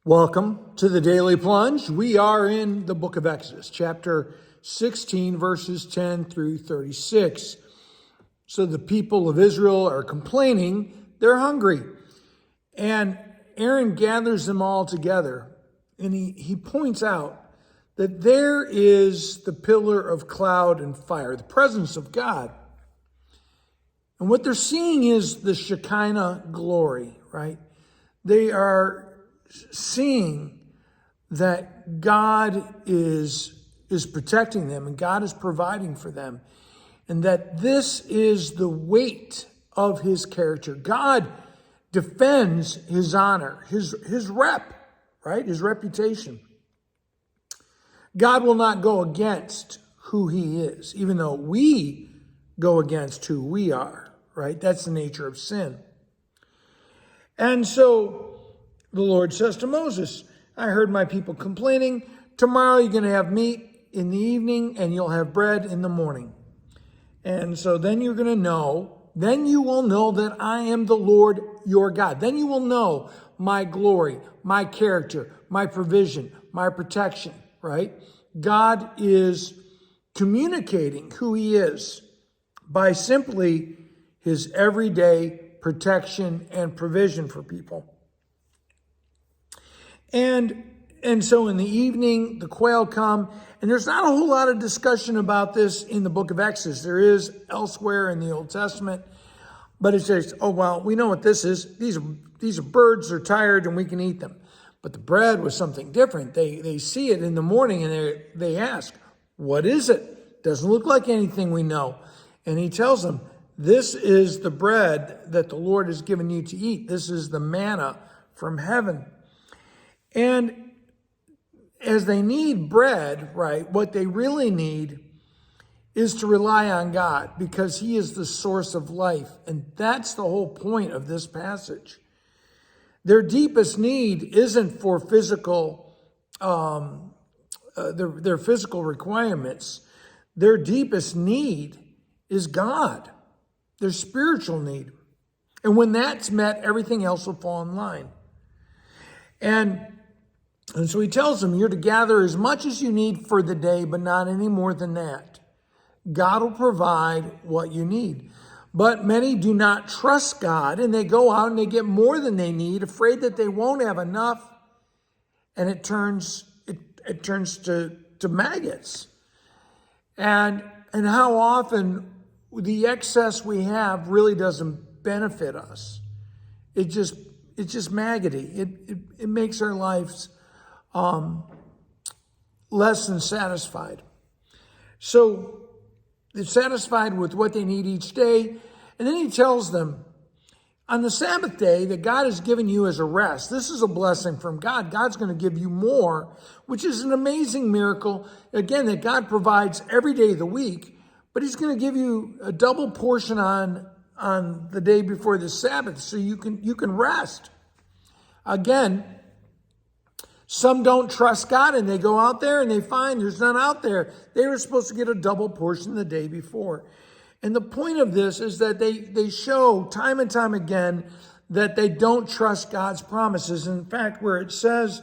Welcome to the Daily Plunge. We are in the book of Exodus, chapter 16, verses 10 through 36. So the people of Israel are complaining, they're hungry. And Aaron gathers them all together, and he points out that there is the pillar of cloud and fire, the presence of God. And what they're seeing is the Shekinah glory, right? They are seeing that God is protecting them and God is providing for them, and that this is the weight of his character. God defends his honor, his rep, right? His reputation. God will not go against who he is, even though we go against who we are, right? That's the nature of sin. And so the Lord says to Moses, I heard my people complaining. Tomorrow you're going to have meat in the evening and you'll have bread in the morning. And so then you're going to know, then you will know that I am the Lord your God. Then you will know my glory, my character, my provision, my protection, right? God is communicating who he is by simply his everyday protection and provision for people. And so in the evening, the quail come, and there's not a whole lot of discussion about this in the book of Exodus. There is elsewhere in the Old Testament, but it says, oh, well, we know what this is. These are birds, they're tired, and we can eat them. But the bread was something different. They see it in the morning, and they ask, what is it? Doesn't look like anything we know. And he tells them, this is the bread that the Lord has given you to eat. This is the manna from heaven. And as they need bread, right, what they really need is to rely on God because he is the source of life. And that's the whole point of this passage. Their deepest need isn't for physical, their physical requirements. Their deepest need is God, their spiritual need. And when that's met, everything else will fall in line. And so he tells them, you're to gather as much as you need for the day, but not any more than that. God will provide what you need. But many do not trust God, and they go out and they get more than they need, afraid that they won't have enough, and it turns to maggots. And how often the excess we have really doesn't benefit us. It's just maggoty. It makes our lives less than satisfied. So they're satisfied with what they need each day. And then he tells them, on the Sabbath day that God has given you as a rest, this is a blessing from God. God's going to give you more, which is an amazing miracle. Again, that God provides every day of the week, but he's going to give you a double portion on the day before the Sabbath so you can rest. Again, some don't trust God and they go out there and they find there's none out there. They were supposed to get a double portion the day before. And the point of this is that they show time and time again that they don't trust God's promises. In fact, where it says,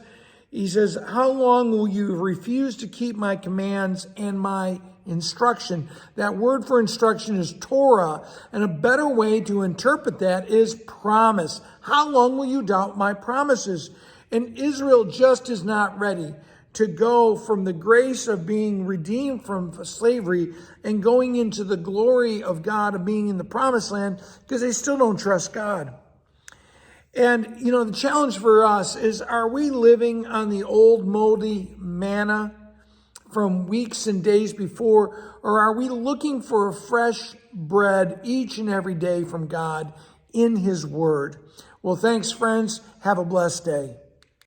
he says, how long will you refuse to keep my commands and my instruction? That word for instruction is Torah, and a better way to interpret that is promise. How long will you doubt my promises? And Israel just is not ready to go from the grace of being redeemed from slavery and going into the glory of God of being in the promised land because they still don't trust God. And, the challenge for us is, are we living on the old moldy manna from weeks and days before, or are we looking for a fresh bread each and every day from God in his word? Well, thanks, friends. Have a blessed day.